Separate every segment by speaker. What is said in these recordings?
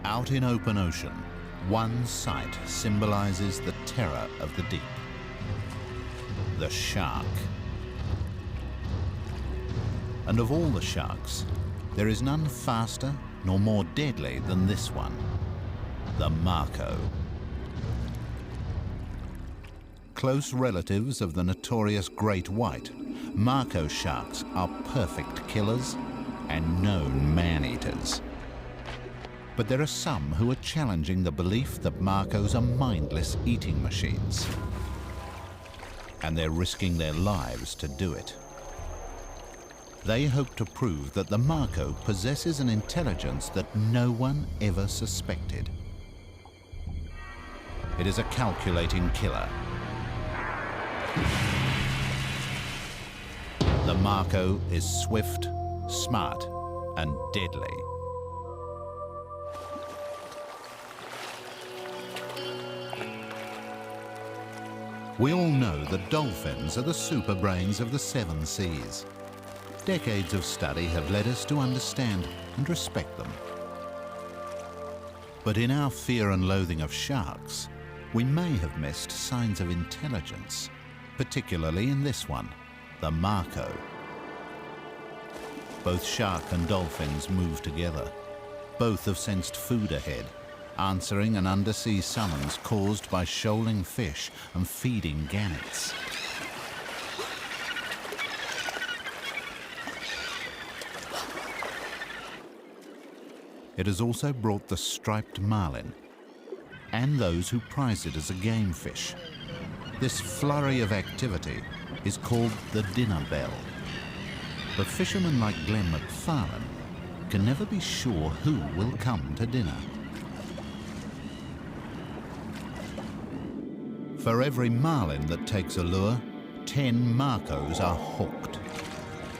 Speaker 1: Out in open ocean, one sight symbolizes the terror of the deep. The shark. And of all the sharks, there is none faster nor more deadly than this one, the Mako. Close relatives of the notorious great white, Mako sharks are perfect killers and known man-eaters. But there are some who are challenging the belief that Makos are mindless eating machines. And they're risking their lives to do it. They hope to prove that the Mako possesses an intelligence that no one ever suspected. It is a calculating killer. The Mako is swift, smart, and deadly. We all know that dolphins are the super brains of the 7 seas. Decades of study have led us to understand and respect them. But in our fear and loathing of sharks, we may have missed signs of intelligence, particularly in this one, the Mako. Both shark and dolphins move together. Both have sensed food ahead, answering an undersea summons caused by shoaling fish and feeding gannets. It has also brought the striped marlin and those who prize it as a game fish. This flurry of activity is called the dinner bell. But fishermen like Glenn McFarlane can never be sure who will come to dinner. For every marlin that takes a lure, 10 Makos are hooked.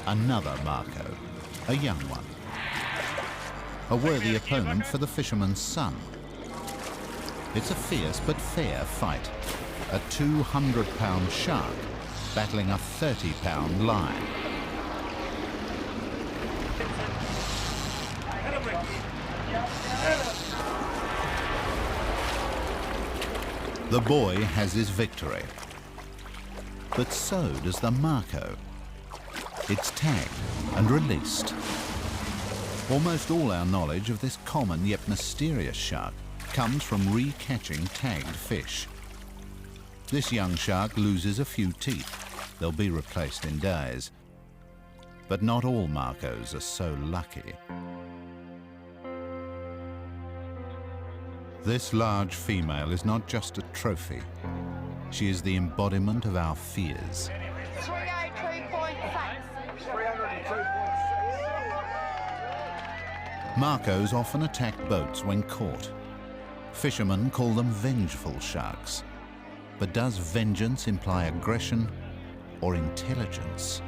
Speaker 1: Another Mako, a young one. A worthy opponent for the fisherman's son. It's a fierce but fair fight. A 200-pound shark battling a 30-pound lion. The boy has his victory, but so does the Mako. It's tagged and released. Almost all our knowledge of this common yet mysterious shark comes from re-catching tagged fish. This young shark loses a few teeth. They'll be replaced in days. But not all Makos are so lucky. This large female is not just a trophy. She is the embodiment of our fears.
Speaker 2: 302.6.
Speaker 1: Makos often attack boats when caught. Fishermen call them vengeful sharks. But does vengeance imply aggression or intelligence?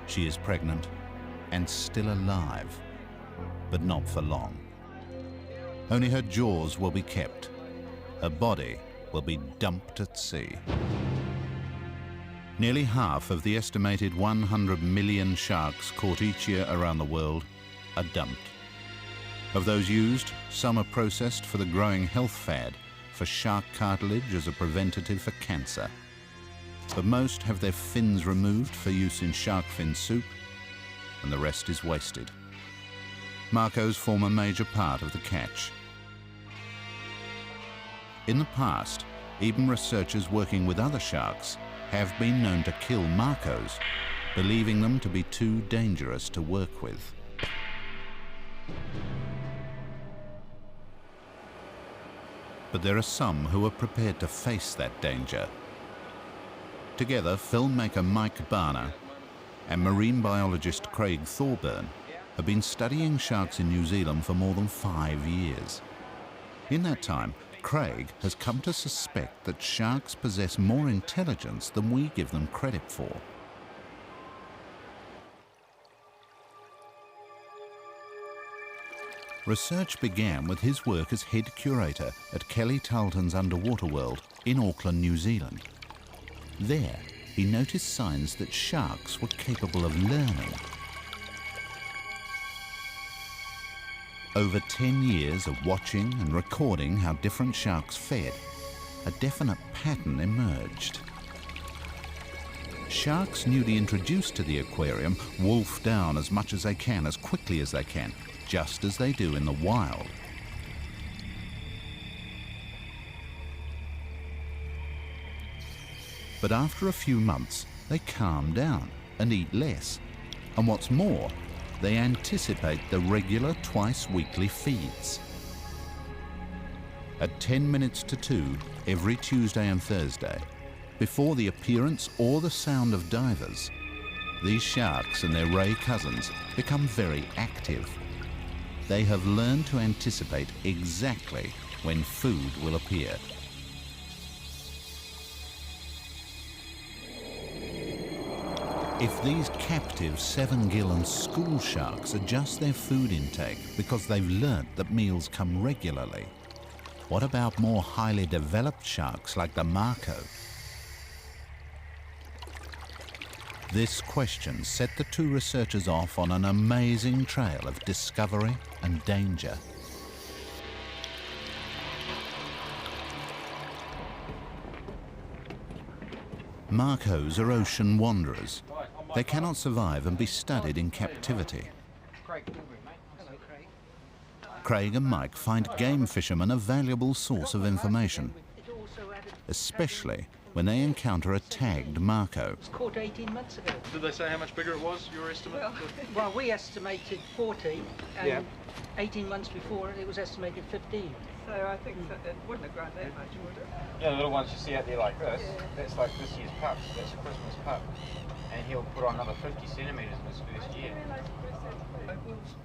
Speaker 1: She is pregnant and still alive, but not for long. Only her jaws will be kept. Her body will be dumped at sea. Nearly half of the estimated 100 million sharks caught each year around the world are dumped. Of those used, some are processed for the growing health fad for shark cartilage as a preventative for cancer. But most have their fins removed for use in shark fin soup, and the rest is wasted. Makos form a major part of the catch. In the past, even researchers working with other sharks have been known to kill Makos, believing them to be too dangerous to work with. But there are some who are prepared to face that danger. Together, filmmaker Mike Bhana and marine biologist Craig Thorburn have been studying sharks in New Zealand for more than 5 years. In that time, Craig has come to suspect that sharks possess more intelligence than we give them credit for. Research began with his work as head curator at Kelly Tarleton's Underwater World in Auckland, New Zealand. There, he noticed signs that sharks were capable of learning. Over 10 years of watching and recording how different sharks fed, a definite pattern emerged. Sharks newly introduced to the aquarium wolf down as much as they can, as quickly as they can, just as they do in the wild. But after a few months, they calm down and eat less. And what's more, they anticipate the regular twice-weekly feeds. At 10 minutes to 2 every Tuesday and Thursday, before the appearance or the sound of divers, these sharks and their ray cousins become very active. They have learned to anticipate exactly when food will appear. If these captive 7-gillan school sharks adjust their food intake because they've learnt that meals come regularly, what about more highly developed sharks like the Mako? This question set the two researchers off on an amazing trail of discovery and danger. Makos are ocean wanderers. They cannot survive and be studied in captivity.
Speaker 2: Craig Thorburn, mate. Hello, Craig.
Speaker 1: Craig and Mike find game fishermen a valuable source of information, especially when they encounter a tagged Mako.
Speaker 2: It's caught 18 months ago.
Speaker 3: Did they say how much bigger it was, your estimate?
Speaker 2: Well, we estimated 40, and 18 months before it was estimated 15.
Speaker 4: So I think that it wouldn't have grown that much, would it?
Speaker 5: Yeah, the little ones you see out there like this, that's like this year's pup, that's a Christmas pup. And he'll put on another 50 centimetres in his first year.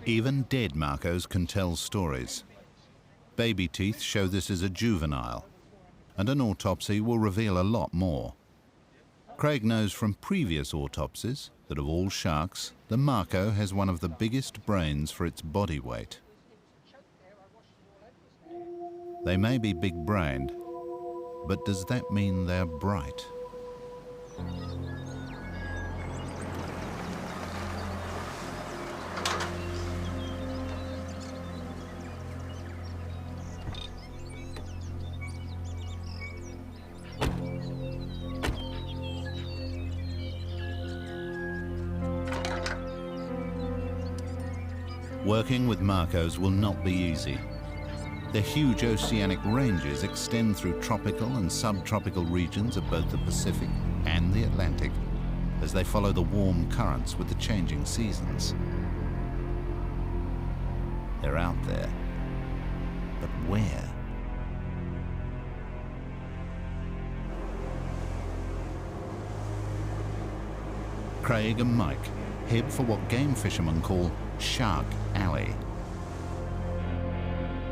Speaker 1: Even dead Makos can tell stories. Baby teeth show this is a juvenile, and an autopsy will reveal a lot more. Craig knows from previous autopsies that of all sharks, the Mako has one of the biggest brains for its body weight. They may be big-brained, but does that mean they're bright? Working with Makos will not be easy. Their huge oceanic ranges extend through tropical and subtropical regions of both the Pacific and the Atlantic as they follow the warm currents with the changing seasons. They're out there, but where? Craig and Mike head for what game fishermen call Shark Alley.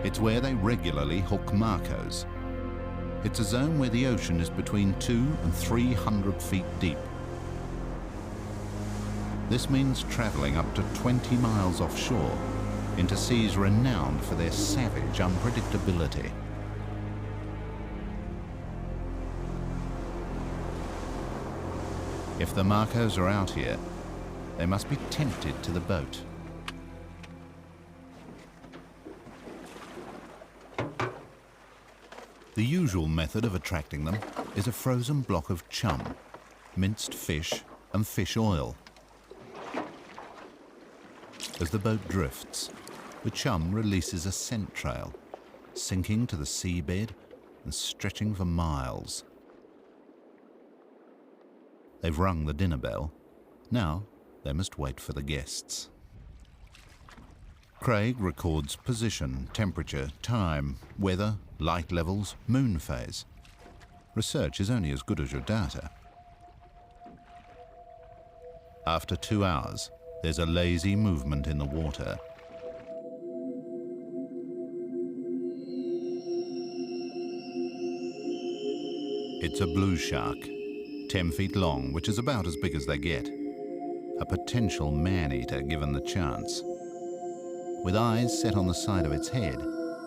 Speaker 1: It's where they regularly hook Makos. It's a zone where the ocean is between 200 and 300 feet deep. This means traveling up to 20 miles offshore into seas renowned for their savage unpredictability. If the Makos are out here, they must be tempted to the boat. The usual method of attracting them is a frozen block of chum, minced fish and fish oil. As the boat drifts, the chum releases a scent trail, sinking to the seabed and stretching for miles. They've rung the dinner bell. Now they must wait for the guests. Craig records position, temperature, time, weather, light levels, moon phase. Research is only as good as your data. After 2 hours, there's a lazy movement in the water. It's a blue shark, 10 feet long, which is about as big as they get. A potential man-eater given the chance. With eyes set on the side of its head,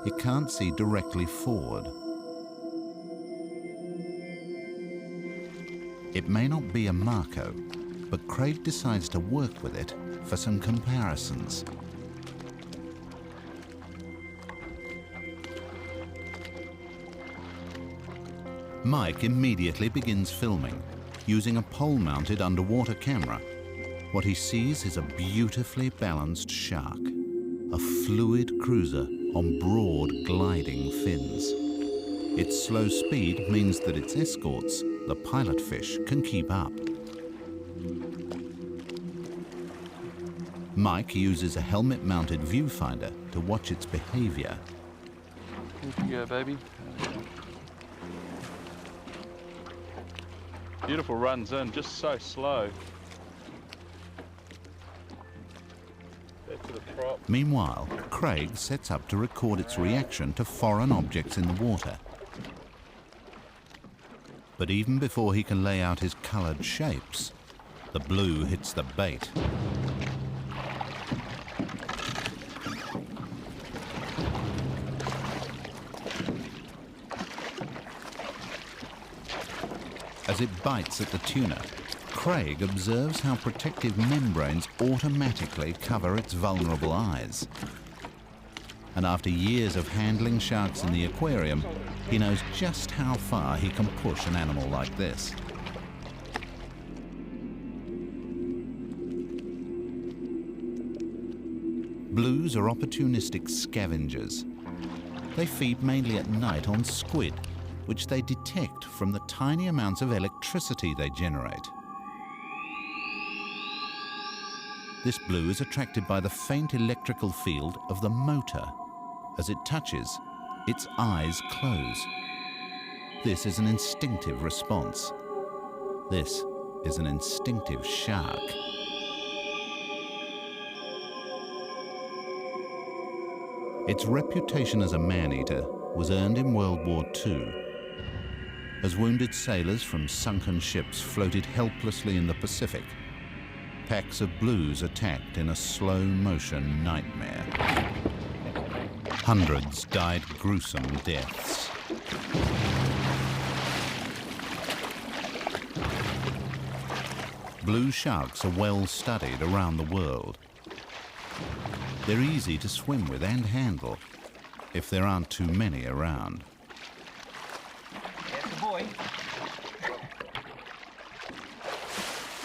Speaker 1: it can't see directly forward. It may not be a Mako, but Craig decides to work with it for some comparisons. Mike immediately begins filming, using a pole-mounted underwater camera. What he sees is a beautifully balanced shark, a fluid cruiser on broad gliding fins. Its slow speed means that its escorts, the pilot fish, can keep up. Mike uses a helmet-mounted viewfinder to watch its behavior.
Speaker 3: Here you go, baby. Beautiful runs in, just so slow. Back to the prop.
Speaker 1: Meanwhile, Craig sets up to record its reaction to foreign objects in the water. But even before he can lay out his colored shapes, the blue hits the bait. As it bites at the tuna, Craig observes how protective membranes automatically cover its vulnerable eyes. And after years of handling sharks in the aquarium, he knows just how far he can push an animal like this. Blues are opportunistic scavengers. They feed mainly at night on squid, which they detect from the tiny amounts of electricity they generate. This blue is attracted by the faint electrical field of the motor. As it touches, its eyes close. This is an instinctive response. This is an instinctive shark. Its reputation as a man-eater was earned in World War II. As wounded sailors from sunken ships floated helplessly in the Pacific, packs of blues attacked in a slow-motion nightmare. Hundreds died gruesome deaths. Blue sharks are well studied around the world. They're easy to swim with and handle if there aren't too many around.
Speaker 2: There's the boy.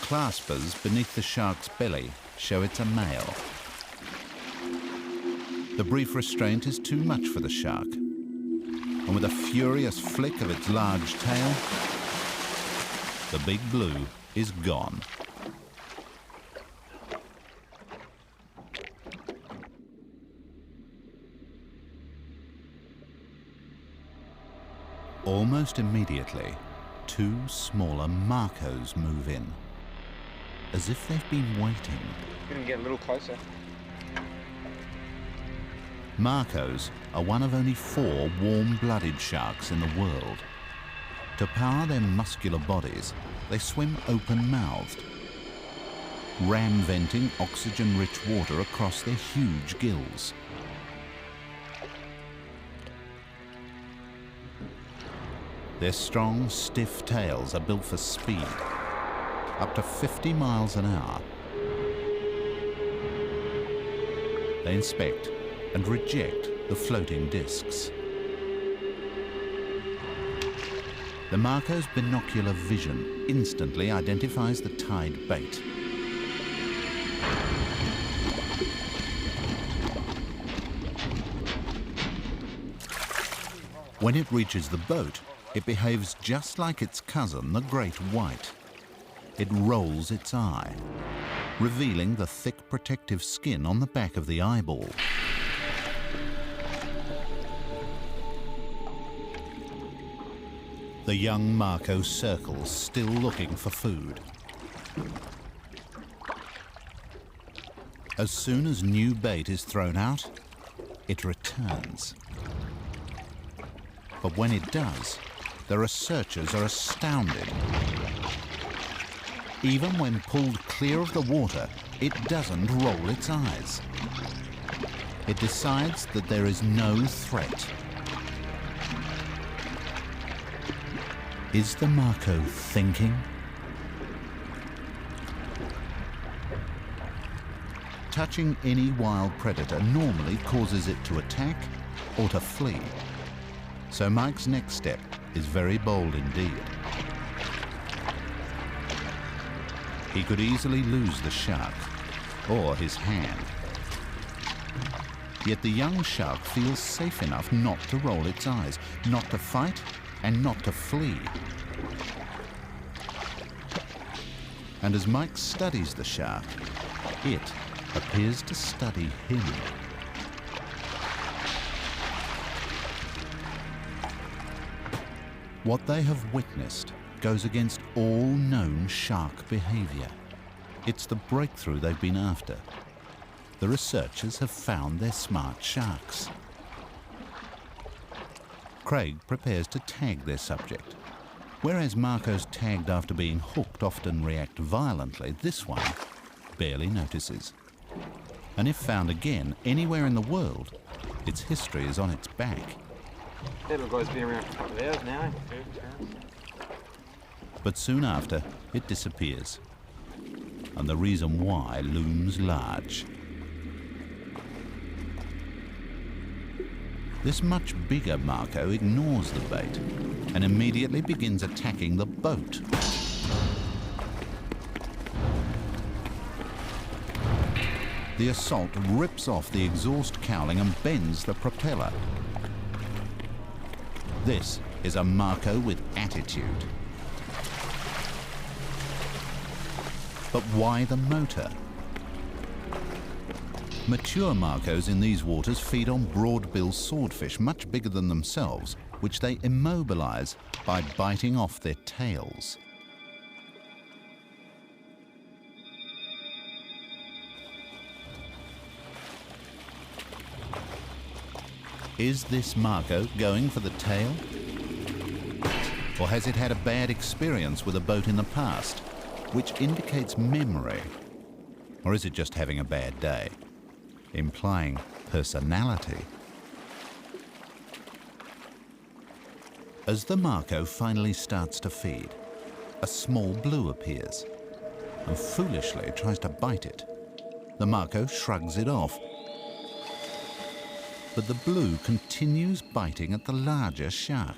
Speaker 1: Claspers beneath the shark's belly show it's a male. The brief restraint is too much for the shark, and with a furious flick of its large tail, the big blue is gone. Almost immediately, two smaller Makos move in, as if they've been waiting.
Speaker 5: Gonna get a little closer.
Speaker 1: Makos are one of only 4 warm-blooded sharks in the world. To power their muscular bodies, they swim open-mouthed, ram-venting oxygen-rich water across their huge gills. Their strong, stiff tails are built for speed, up to 50 miles an hour. They inspect and reject the floating discs. The Mako's binocular vision instantly identifies the tide bait. When it reaches the boat, it behaves just like its cousin, the great white. It rolls its eye, revealing the thick protective skin on the back of the eyeball. The young Mako circles, still looking for food. As soon as new bait is thrown out, it returns. But when it does, the researchers are astounded. Even when pulled clear of the water, it doesn't roll its eyes. It decides that there is no threat. Is the Mako thinking? Touching any wild predator normally causes it to attack or to flee. So Mike's next step is very bold indeed. He could easily lose the shark or his hand. Yet the young shark feels safe enough not to roll its eyes, not to fight, and not to flee. And as Mike studies the shark, it appears to study him. What they have witnessed goes against all known shark behavior. It's the breakthrough they've been after. The researchers have found their smart sharks. Craig prepares to tag their subject. Whereas Mako's tagged after being hooked often react violently, this one barely notices. And if found again anywhere in the world, its history is on its back.
Speaker 5: That little guy's been around for a couple of hours now.
Speaker 1: But soon after, it disappears. And the reason why looms large. This much bigger Mako ignores the bait and immediately begins attacking the boat. The assault rips off the exhaust cowling and bends the propeller. This is a Mako with attitude. But why the motor? Mature Makos in these waters feed on broadbill swordfish, much bigger than themselves, which they immobilize by biting off their tails. Is this Mako going for the tail? Or has it had a bad experience with a boat in the past, which indicates memory? Or is it just having a bad day, implying personality? As the Mako finally starts to feed, a small blue appears and foolishly tries to bite it. The Mako shrugs it off, but the blue continues biting at the larger shark.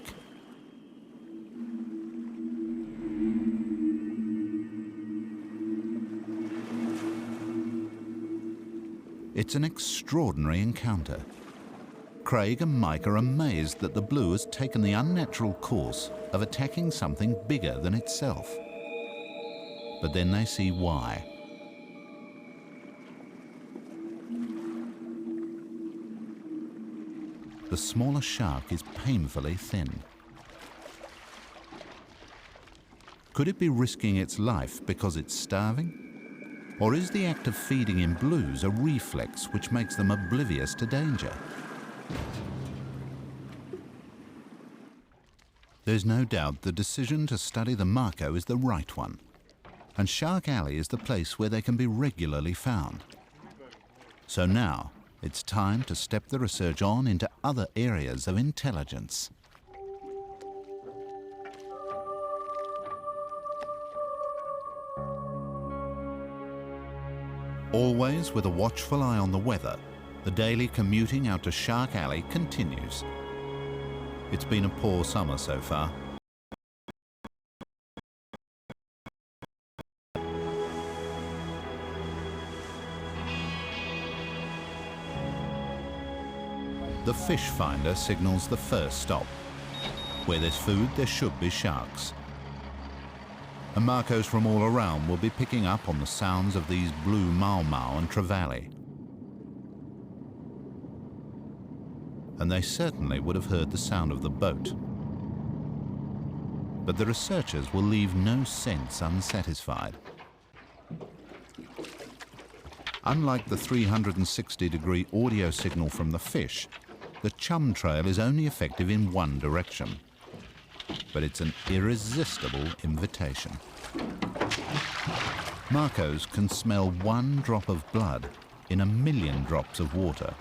Speaker 1: It's an extraordinary encounter. Craig and Mike are amazed that the blue has taken the unnatural course of attacking something bigger than itself. But then they see why. The smaller shark is painfully thin. Could it be risking its life because it's starving? Or is the act of feeding in blues a reflex which makes them oblivious to danger? There's no doubt the decision to study the Mako is the right one, and Shark Alley is the place where they can be regularly found. So now, it's time to step the research on into other areas of intelligence. Always with a watchful eye on the weather, the daily commuting out to Shark Alley continues. It's been a poor summer so far. The fish finder signals the first stop. Where there's food, there should be sharks. And Makos from all around will be picking up on the sounds of these blue mau-mau and trevally. And they certainly would have heard the sound of the boat. But the researchers will leave no sense unsatisfied. Unlike the 360-degree audio signal from the fish, the chum trail is only effective in one direction. But it's an irresistible invitation. Makos can smell one drop of blood in 1,000,000 drops of water.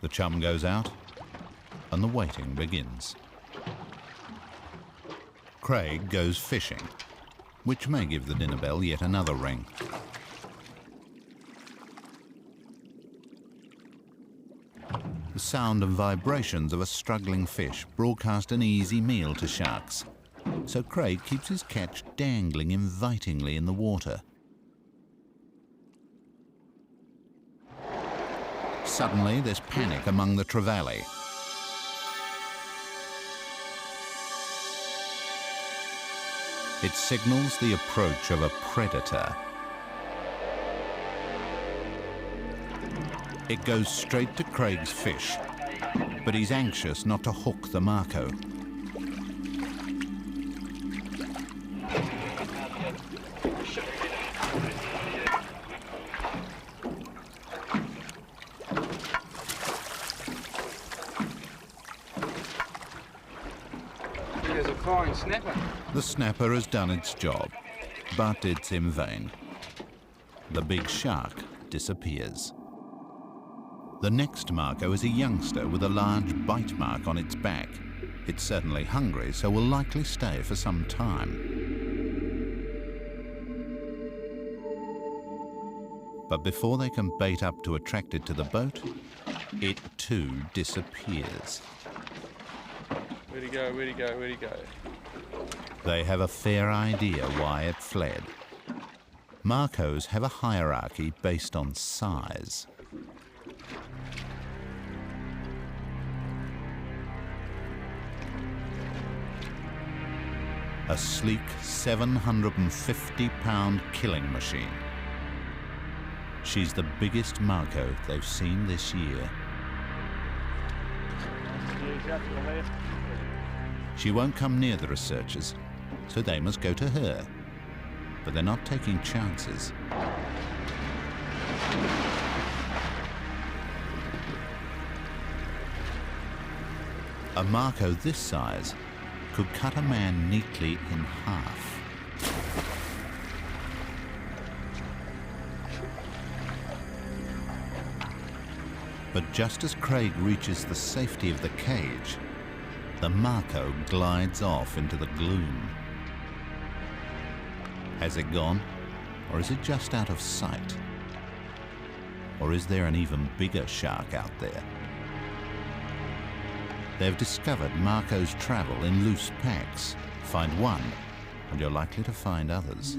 Speaker 1: The chum goes out, and the waiting begins. Craig goes fishing, which may give the dinner bell yet another ring. The The sound and vibrations of a struggling fish broadcast an easy meal to sharks. So Craig keeps his catch dangling invitingly in the water. Suddenly, there's panic among the trevally. It signals the approach of a predator. It goes straight to Craig's fish, but he's anxious not to hook the Mako.
Speaker 5: There's a flying snapper.
Speaker 1: The snapper has done its job, but it's in vain. The big shark disappears. The next Mako is a youngster with a large bite mark on its back. It's certainly hungry, so will likely stay for some time. But before they can bait up to attract it to the boat, it too disappears.
Speaker 3: Where'd he go? Where'd he go? Where'd he go?
Speaker 1: They have a fair idea why it fled. Makos have a hierarchy based on size. A sleek 750-pound killing machine. She's the biggest Mako they've seen this year. She won't come near the researchers, so they must go to her. But they're not taking chances. A Mako this size could cut a man neatly in half. But just as Craig reaches the safety of the cage, the Mako glides off into the gloom. Has it gone? Or is it just out of sight? Or is there an even bigger shark out there? They've discovered Makos travel in loose packs. Find one, and you're likely to find others.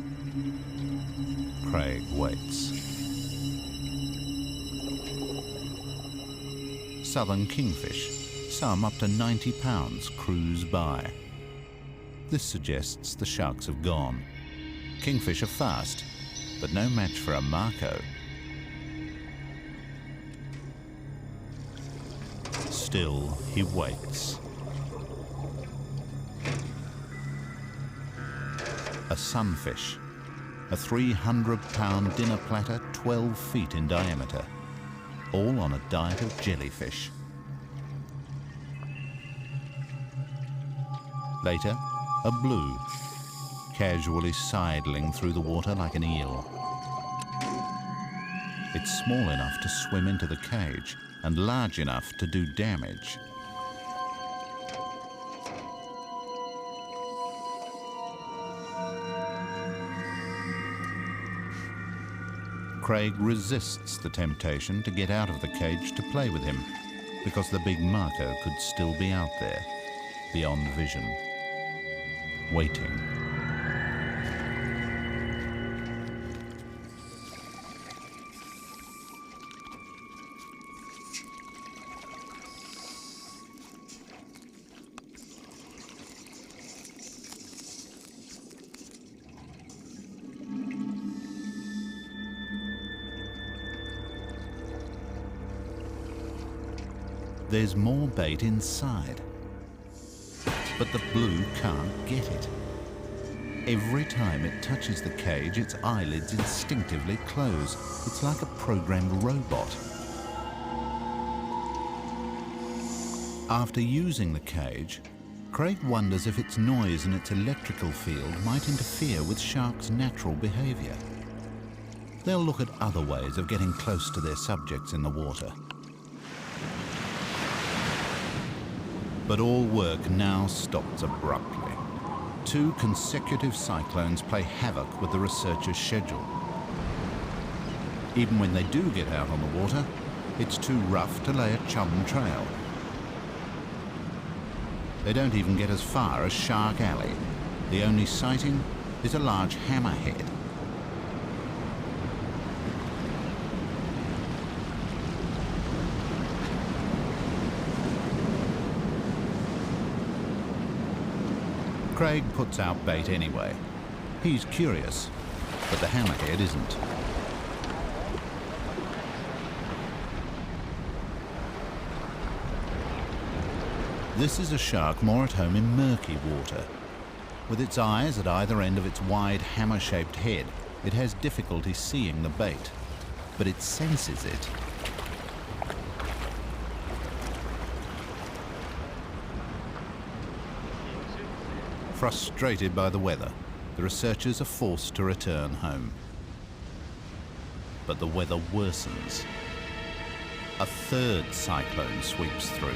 Speaker 1: Craig waits. Southern kingfish, some up to 90 pounds, cruise by. This suggests the sharks have gone. Kingfish are fast, but no match for a Mako. Still, he waits. A sunfish, a 300-pound dinner platter 12 feet in diameter, all on a diet of jellyfish. Later, a blue, casually sidling through the water like an eel. It's small enough to swim into the cage and large enough to do damage. Craig resists the temptation to get out of the cage to play with him, because the big Mako could still be out there, beyond vision, waiting. There's more bait inside, but the blue can't get it. Every time it touches the cage, its eyelids instinctively close. It's like a programmed robot. After using the cage, Craig wonders if its noise and its electrical field might interfere with sharks' natural behavior. They'll look at other ways of getting close to their subjects in the water. But all work now stops abruptly. 2 consecutive cyclones play havoc with the researchers' schedule. Even when they do get out on the water, It's too rough to lay a chum trail. They don't even get as far as Shark Alley. The only sighting is a large hammerhead. Craig puts out bait anyway. He's curious, but the hammerhead isn't. This is a shark more at home in murky water. With its eyes at either end of its wide hammer-shaped head, it has difficulty seeing the bait, but it senses it. Frustrated by the weather, the researchers are forced to return home. But the weather worsens. A third cyclone sweeps through.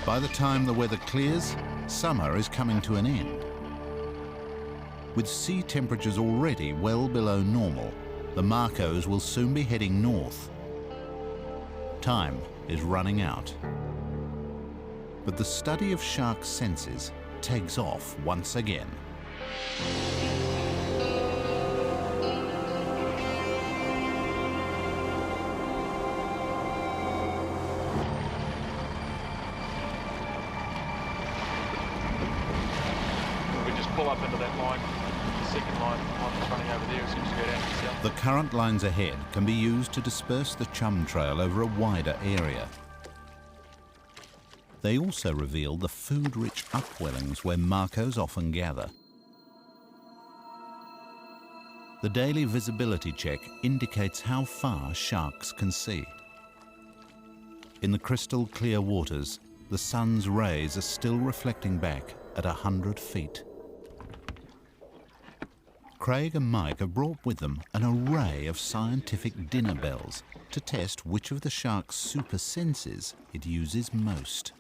Speaker 1: By the time the weather clears, summer is coming to an end. With sea temperatures already well below normal, the Makos will soon be heading north. Time is running out. But the study of shark senses takes off once again.
Speaker 3: Pull up into that line, the second line that's running over there seems to go down to the south.
Speaker 1: The current lines ahead can be used to disperse the chum trail over a wider area. They also reveal the food-rich upwellings where Makos often gather. The daily visibility check indicates how far sharks can see. In the crystal clear waters, the sun's rays are still reflecting back at 100 feet. Craig and Mike have brought with them an array of scientific dinner bells to test which of the shark's super senses it uses most.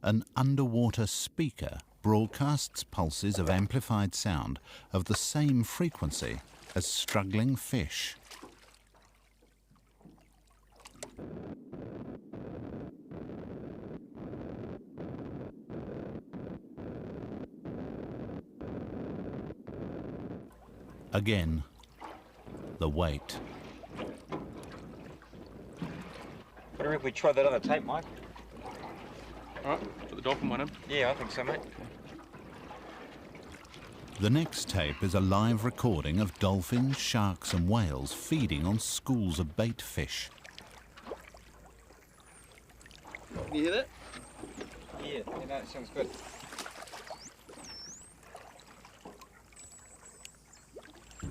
Speaker 1: An underwater speaker broadcasts pulses of amplified sound of the same frequency as struggling fish. Again, the wait.
Speaker 5: What if we try that other tape, Mike?
Speaker 3: All right, put the dolphin one in.
Speaker 5: Yeah, I think so, mate.
Speaker 1: The next tape is a live recording of dolphins, sharks and whales feeding on schools of bait fish.
Speaker 3: Can you hear that?
Speaker 5: Yeah, no, it sounds good.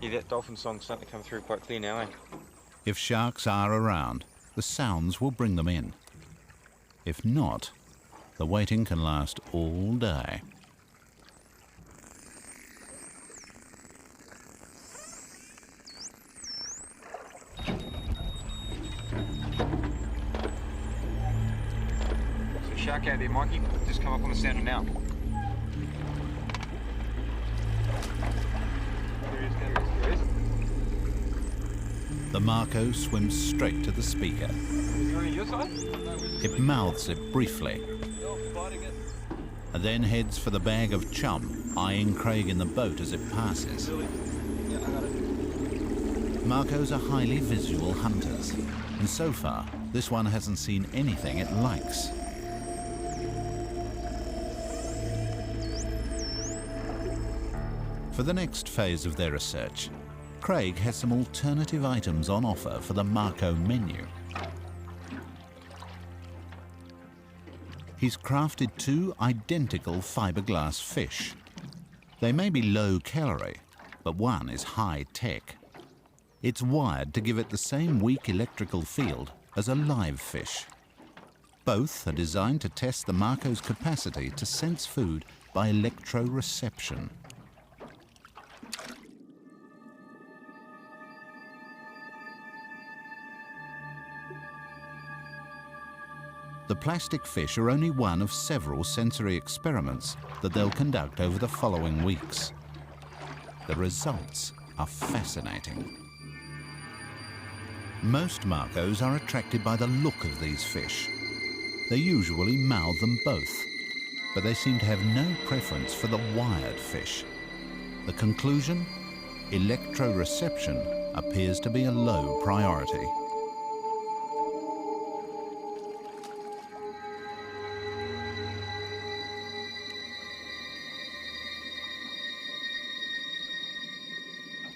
Speaker 5: Yeah, that dolphin song's starting to come through quite clear now, eh?
Speaker 1: If sharks are around, the sounds will bring them in. If not, the waiting can last all day.
Speaker 5: There's a shark out there, Mikey. Just come up on the sounder now.
Speaker 1: The Mako swims straight to the speaker.
Speaker 5: Is he on your side?
Speaker 1: It mouths it briefly, and then heads for the bag of chum, eyeing Craig in the boat as it passes. Makos are highly visual hunters, and so far, this one hasn't seen anything it likes. For the next phase of their research, Craig has some alternative items on offer for the Mako menu. He's crafted 2 identical fiberglass fish. They may be low calorie, but one is high tech. It's wired to give it the same weak electrical field as a live fish. Both are designed to test the Mako's capacity to sense food by electroreception. The plastic fish are only one of several sensory experiments that they'll conduct over the following weeks. The results are fascinating. Most Makos are attracted by the look of these fish. They usually mouth them both, but they seem to have no preference for the wired fish. The conclusion? Electroreception appears to be a low priority.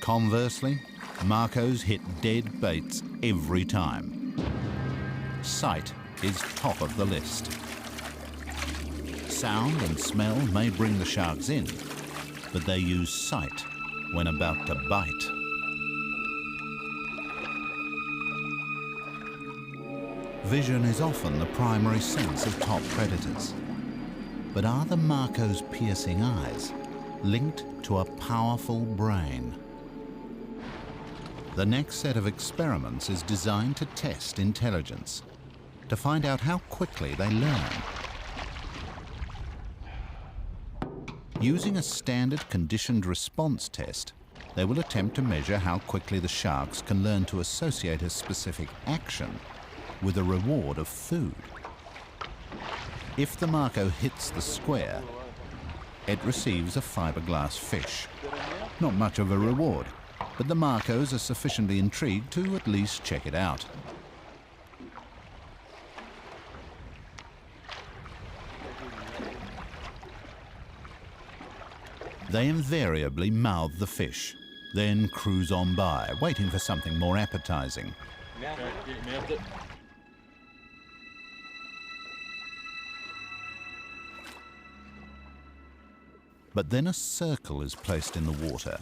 Speaker 1: Conversely, Makos hit dead baits every time. Sight is top of the list. Sound and smell may bring the sharks in, but they use sight when about to bite. Vision is often the primary sense of top predators. But are the Mako's piercing eyes linked to a powerful brain? The next set of experiments is designed to test intelligence, to find out how quickly they learn. Using a standard conditioned response test, they will attempt to measure how quickly the sharks can learn to associate a specific action with a reward of food. If the Mako hits the square, it receives a fiberglass fish. Not much of a reward, but the Makos are sufficiently intrigued to at least check it out. They invariably mouth the fish, then cruise on by, waiting for something more appetizing. But then a circle is placed in the water.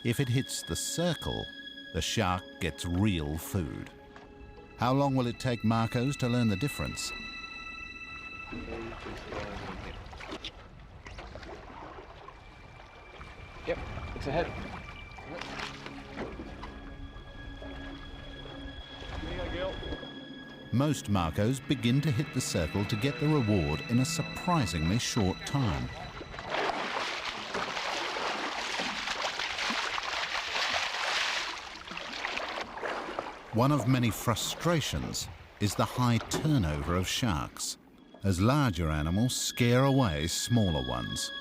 Speaker 1: If it hits the circle, the shark gets real food. How long will it take Makos to learn the difference?
Speaker 3: Yep, it's ahead.
Speaker 1: Most Makos begin to hit the circle to get the reward in a surprisingly short time. One of many frustrations is the high turnover of sharks, as larger animals scare away smaller ones.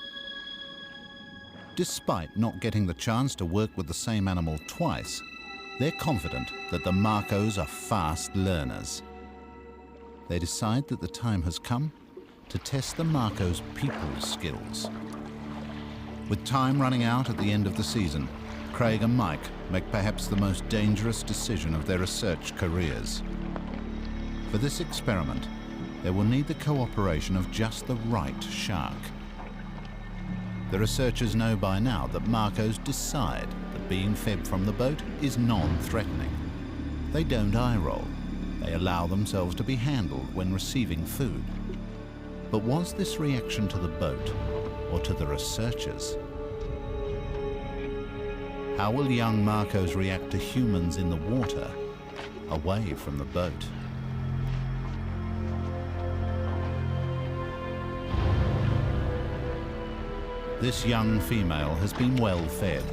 Speaker 1: Despite not getting the chance to work with the same animal twice, they're confident that the Makos are fast learners. They decide that the time has come to test the Mako's people skills. With time running out at the end of the season, Craig and Mike make perhaps the most dangerous decision of their research careers. For this experiment, they will need the cooperation of just the right shark. The researchers know by now that Makos decide that being fed from the boat is non-threatening. They don't eye-roll. They allow themselves to be handled when receiving food. But was this reaction to the boat or to the researchers? How will young Makos react to humans in the water, away from the boat? This young female has been well fed,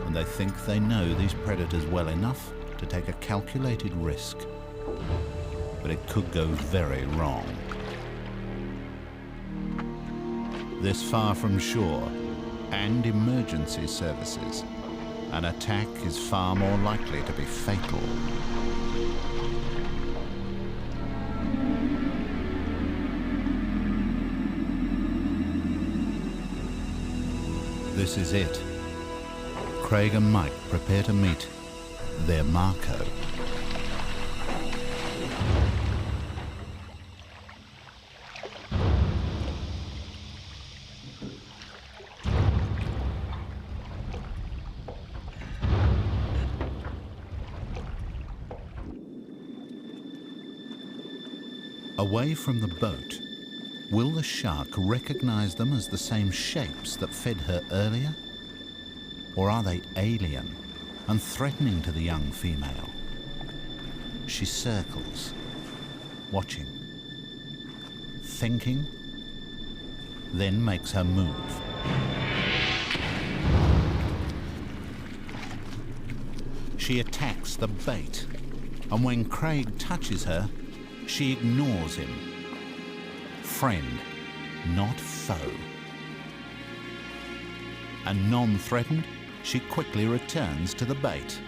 Speaker 1: and they think they know these predators well enough to take a calculated risk. But it could go very wrong. This far from shore and emergency services, an attack is far more likely to be fatal. This is it. Craig and Mike prepare to meet their Mako. Away from the boat, will the shark recognize them as the same shapes that fed her earlier? Or are they alien and threatening to the young female? She circles, watching, thinking, then makes her move. She attacks the bait, and when Craig touches her, she ignores him. Friend, not foe. And non-threatened, she quickly returns to the bait.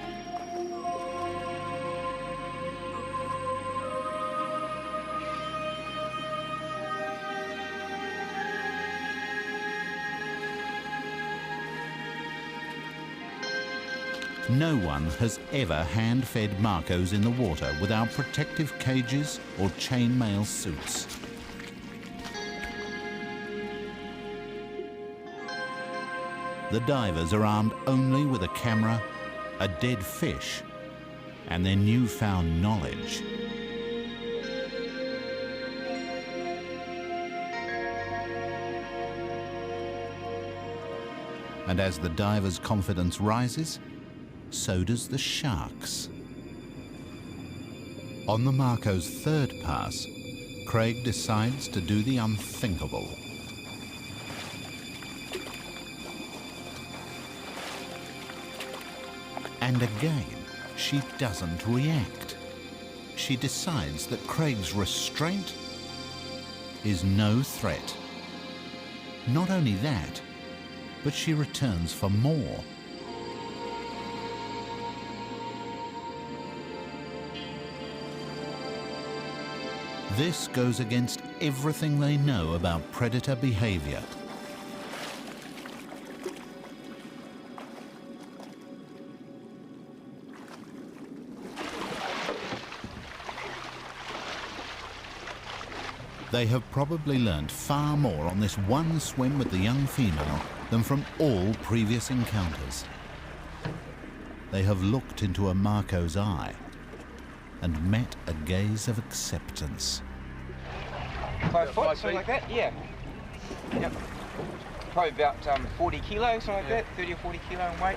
Speaker 1: No one has ever hand-fed Makos in the water without protective cages or chainmail suits. The divers are armed only with a camera, a dead fish, and their newfound knowledge. And as the divers' confidence rises, so does the sharks. On the Mako's third pass, Craig decides to do the unthinkable. And again, she doesn't react. She decides that Craig's restraint is no threat. Not only that, but she returns for more. This goes against everything they know about predator behavior. They have probably learned far more on this one swim with the young female than from all previous encounters. They have looked into a Mako's eye and met a gaze of acceptance.
Speaker 5: 5 foot, something like that, yeah. Yep. Probably about 40 kilos, something like that, 30 or 40 kilo in weight.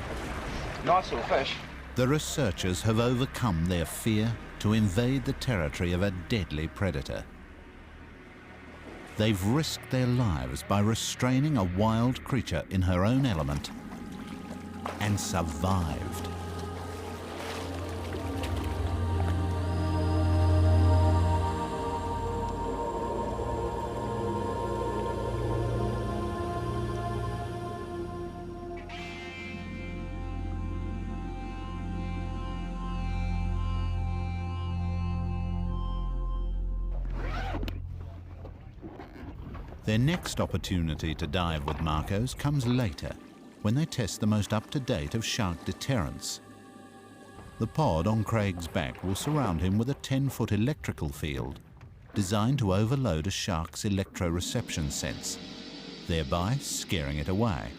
Speaker 5: Nice little fish.
Speaker 1: The researchers have overcome their fear to invade the territory of a deadly predator. They've risked their lives by restraining a wild creature in her own element and survived. Their next opportunity to dive with Makos comes later, when they test the most up-to-date of shark deterrents. The pod on Craig's back will surround him with a 10-foot electrical field designed to overload a shark's electroreception sense, thereby scaring it away.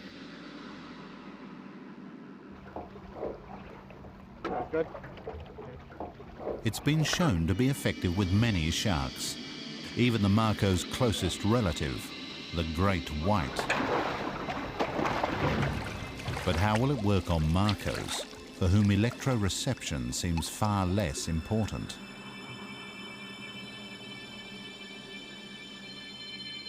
Speaker 5: Good.
Speaker 1: It's been shown to be effective with many sharks, even the Mako's closest relative, the great white. But how will it work on Makos, for whom electroreception seems far less important?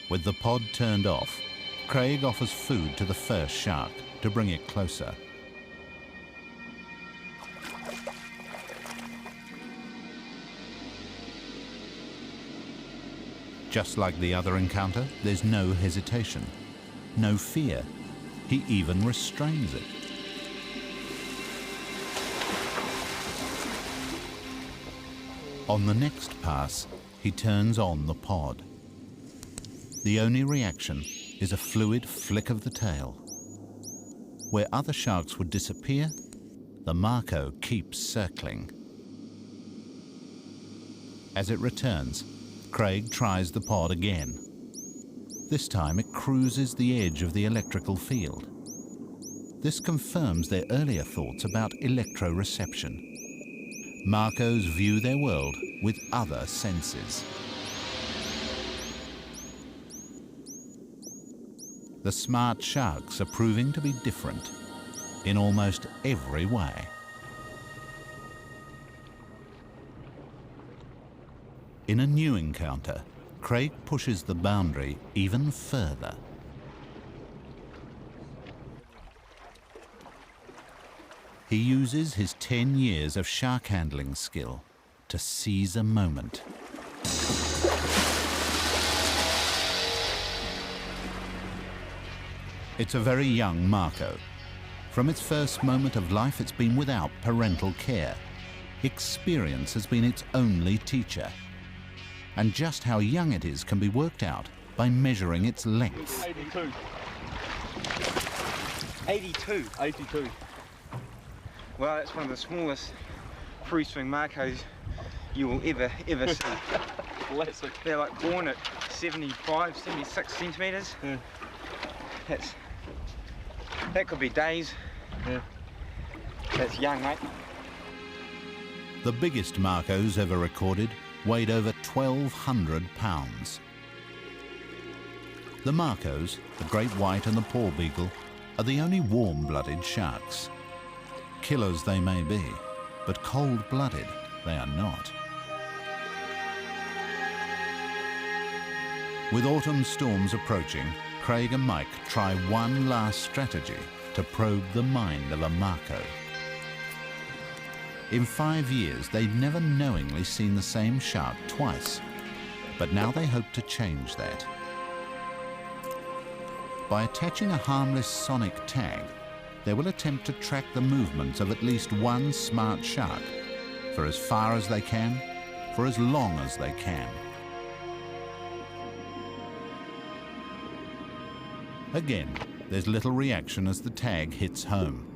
Speaker 1: With the pod turned off, Craig offers food to the first shark to bring it closer. Just like the other encounter, there's no hesitation, no fear. He even restrains it. On the next pass, he turns on the pod. The only reaction is a fluid flick of the tail. Where other sharks would disappear, the Mako keeps circling. As it returns, Craig tries the pod again. This time it cruises the edge of the electrical field. This confirms their earlier thoughts about electroreception. Makos view their world with other senses. The smart sharks are proving to be different in almost every way. In a new encounter, Craig pushes the boundary even further. He uses his 10 years of shark handling skill to seize a moment. It's a very young Mako. From its first moment of life, it's been without parental care. Experience has been its only teacher. And just how young it is can be worked out by measuring its length.
Speaker 3: 82.
Speaker 5: 82.
Speaker 3: 82.
Speaker 5: Well, that's one of the smallest free swing Makos you will ever see.
Speaker 3: Classic.
Speaker 5: They're like born at 75, 76 centimetres.
Speaker 3: Yeah.
Speaker 5: That could be days.
Speaker 3: Yeah.
Speaker 5: That's young, mate.
Speaker 1: The biggest Makos ever recorded weighed over 1,200 pounds. The Makos, the great white and the poor beagle, are the only warm-blooded sharks. Killers they may be, but cold-blooded they are not. With autumn storms approaching, Craig and Mike try one last strategy to probe the mind of a Mako. In 5 years, they'd never knowingly seen the same shark twice, but now they hope to change that. By attaching a harmless sonic tag, they will attempt to track the movements of at least one smart shark for as far as they can, for as long as they can. Again, there's little reaction as the tag hits home.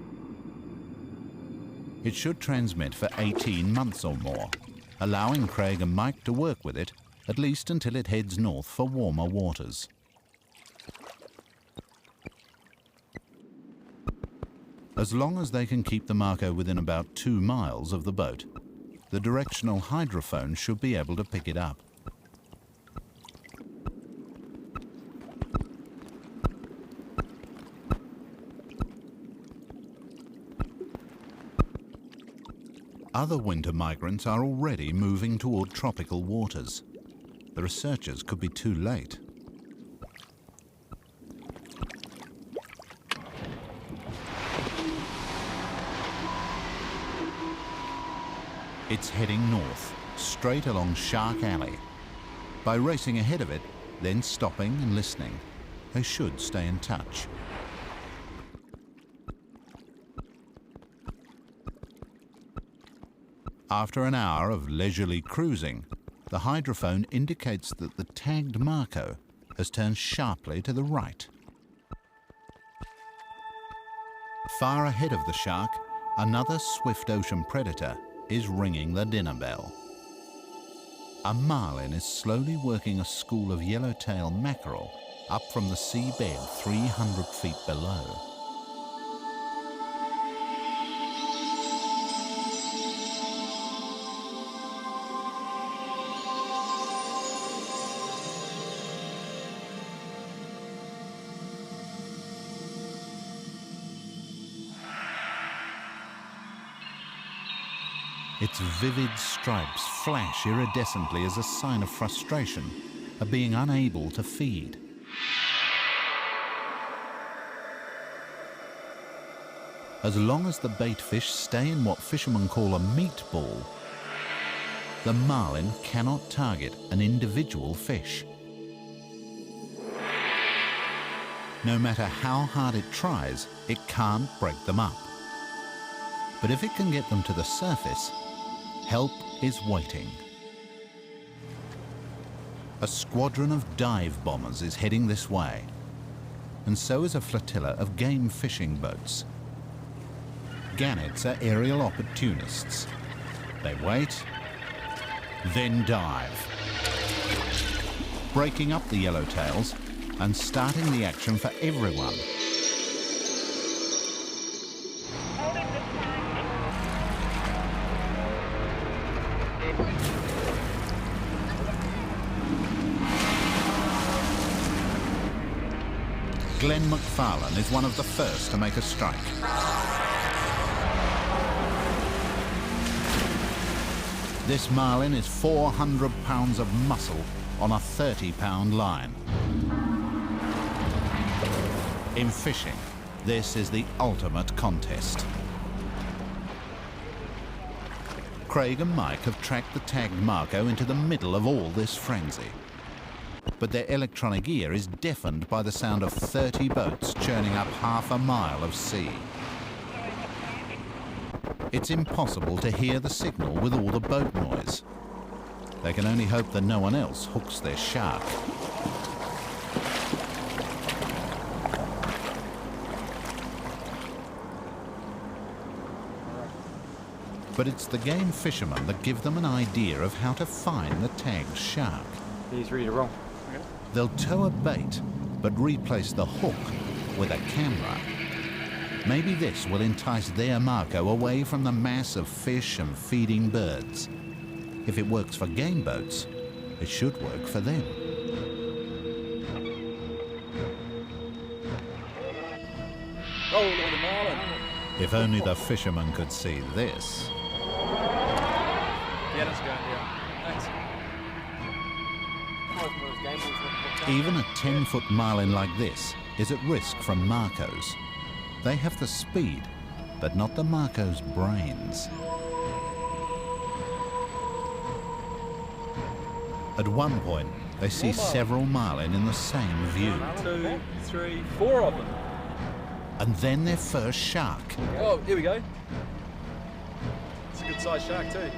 Speaker 1: It should transmit for 18 months or more, allowing Craig and Mike to work with it at least until it heads north for warmer waters. As long as they can keep the Mako within about 2 miles of the boat, the directional hydrophone should be able to pick it up. Other winter migrants are already moving toward tropical waters. The researchers could be too late. It's heading north, straight along Shark Alley. By racing ahead of it, then stopping and listening, they should stay in touch. After an hour of leisurely cruising, the hydrophone indicates that the tagged Mako has turned sharply to the right. Far ahead of the shark, another swift ocean predator is ringing the dinner bell. A marlin is slowly working a school of yellowtail mackerel up from the seabed 300 feet below. Its vivid stripes flash iridescently as a sign of frustration, of being unable to feed. As long as the bait fish stay in what fishermen call a meat ball, the marlin cannot target an individual fish. No matter how hard it tries, it can't break them up. But if it can get them to the surface, help is waiting. A squadron of dive bombers is heading this way, and so is a flotilla of game fishing boats. Gannets are aerial opportunists. They wait, then dive, breaking up the yellowtails and starting the action for everyone. Glenn McFarlane is one of the first to make a strike. This marlin is 400 pounds of muscle on a 30-pound line. In fishing, this is the ultimate contest. Craig and Mike have tracked the tagged Mako into the middle of all this frenzy. But their electronic ear is deafened by the sound of 30 boats churning up half a mile of sea. It's impossible to hear the signal with all the boat noise. They can only hope that no one else hooks their shark. But it's the game fishermen that give them an idea of how to find the tagged shark.
Speaker 5: He's ready to roll.
Speaker 1: They'll tow a bait, but replace the hook with a camera. Maybe this will entice their Mako away from the mass of fish and feeding birds. If it works for game boats, it should work for them.
Speaker 6: Oh, Lord of Marlin.
Speaker 1: If only the fishermen could see this.
Speaker 6: Yeah, that's going down. Thanks.
Speaker 1: Even a 10-foot marlin like this is at risk from Makos. They have the speed, but not the Mako's brains. At one point, they see several marlin in the same view.
Speaker 6: 1, 2, 3, 4 of them.
Speaker 1: And then their first shark.
Speaker 6: Oh, here we go. It's a good sized shark too.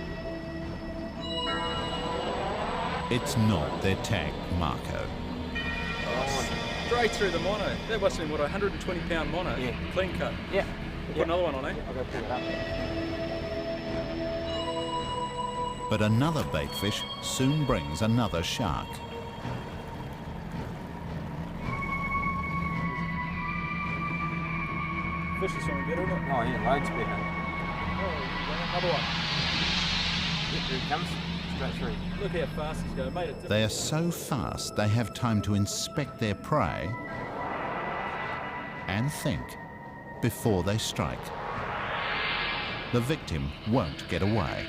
Speaker 1: It's not their tagged Mako.
Speaker 6: Straight through the mono. That must have been, what, 120-pound mono?
Speaker 5: Yeah.
Speaker 6: Clean cut.
Speaker 5: Yeah.
Speaker 6: We'll put another one on, eh?
Speaker 5: I'll go pull it up.
Speaker 1: But another baitfish soon brings another shark.
Speaker 6: Fish is swimming better, isn't it?
Speaker 5: Oh yeah, loads better.
Speaker 6: Oh, another one.
Speaker 5: Yep, here he comes. Straight through.
Speaker 6: Look how fast he's going. Made it.
Speaker 1: They are so fast they have time to inspect their prey and think before they strike. The victim won't get away.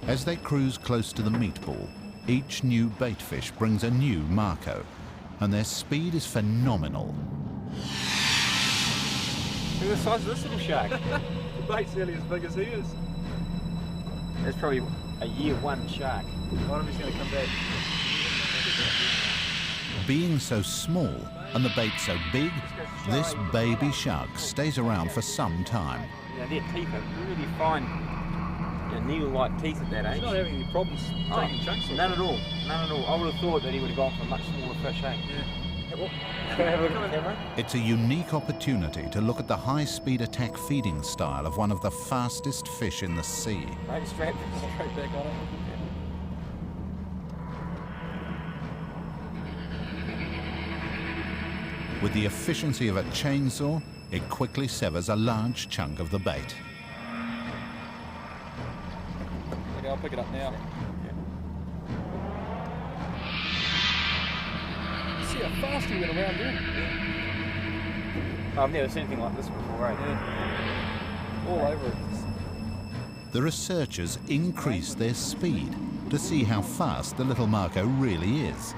Speaker 1: As they cruise close to the meat ball, each new baitfish brings a new Mako, and their speed is phenomenal.
Speaker 5: Look at the size of this little shark.
Speaker 6: The bait's nearly as big as he is.
Speaker 5: That's probably a year one shark.
Speaker 6: I wonder if he's going to come back.
Speaker 1: Being so small and the bait so big, this baby shark stays around for some time.
Speaker 5: Yeah, their teeth are really fine, needle-like teeth at that age.
Speaker 6: He's not having any problems taking chunks off.
Speaker 5: None at all. None at all. I would have thought that he would have gone for a much smaller fish, eh?
Speaker 6: Yeah.
Speaker 5: Can I have a look at the camera?
Speaker 1: It's a unique opportunity to look at the high-speed attack feeding style of one of the fastest fish in the sea.
Speaker 5: Right, straight
Speaker 6: Straight back on it.
Speaker 1: With the efficiency of a chainsaw, it quickly severs a large chunk of the bait.
Speaker 6: Okay, I'll pick it up now. See how fast he went around there?
Speaker 5: I've never seen anything like this before, eh?
Speaker 6: Yeah. All over it.
Speaker 1: The researchers increase their speed to see how fast the little Mako really is.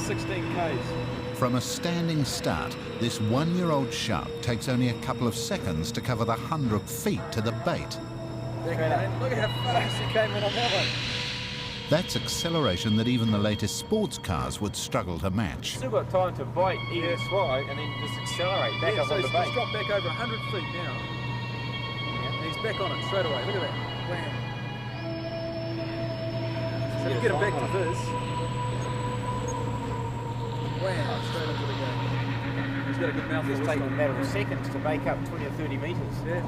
Speaker 6: 16 Ks.
Speaker 1: From a standing start, this one-year-old shark takes only a couple of seconds to cover the 100 feet to the bait.
Speaker 6: Look at how fast he came in on that one.
Speaker 1: That's acceleration that even the latest sports cars would struggle to match.
Speaker 5: Still got time to bite, eat a swallow, and then just accelerate back up
Speaker 6: so
Speaker 5: on the
Speaker 6: he's
Speaker 5: bait.
Speaker 6: dropped back over 100 feet now. And he's back on it straight away. Look at that. Wham. So you get him back to this. Wham, straight into the game. He's got a good mouthful.
Speaker 5: It's taken a matter of seconds to bake up 20 or 30 metres.
Speaker 6: Yeah.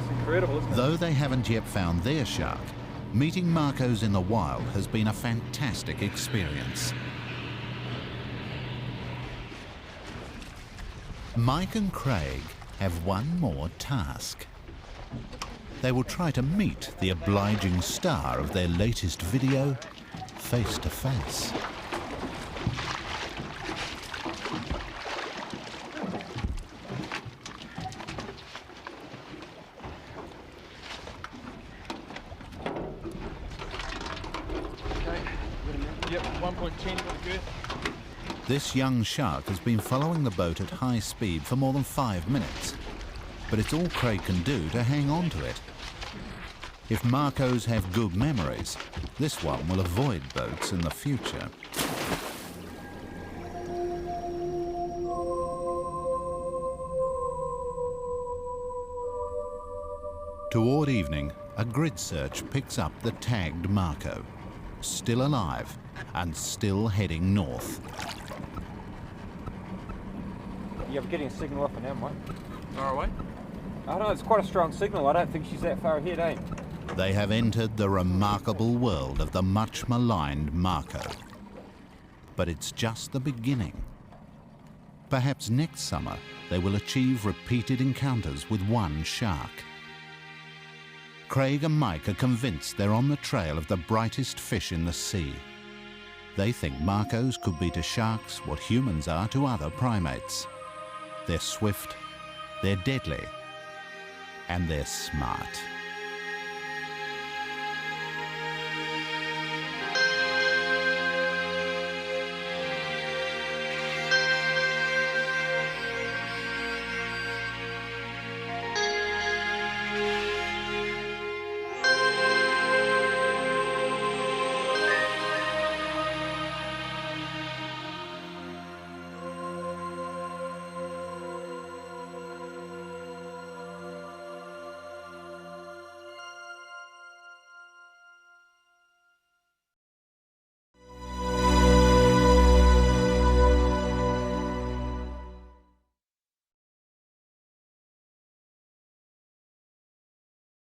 Speaker 6: It's incredible, isn't it?
Speaker 1: Though they haven't yet found their shark, meeting Makos in the wild has been a fantastic experience. Mike and Craig have one more task. They will try to meet the obliging star of their latest video face to face.
Speaker 3: 1.10 for the girth.
Speaker 1: This young shark has been following the boat at high speed for more than 5 minutes, but it's all Craig can do to hang on to it. If Makos have good memories, this one will avoid boats in the future. Toward evening, a grid search picks up the tagged Mako, still alive and still heading north.
Speaker 7: Yeah, we're getting a signal off her now, Mike.
Speaker 3: Far away?
Speaker 7: I don't know, it's quite a strong signal. I don't think she's that far ahead, eh?
Speaker 1: They have entered the remarkable world of the much maligned Mako. But it's just the beginning. Perhaps next summer they will achieve repeated encounters with one shark. Craig and Mike are convinced they're on the trail of the brightest fish in the sea. They think Makos could be to sharks what humans are to other primates. They're swift, they're deadly, and they're smart.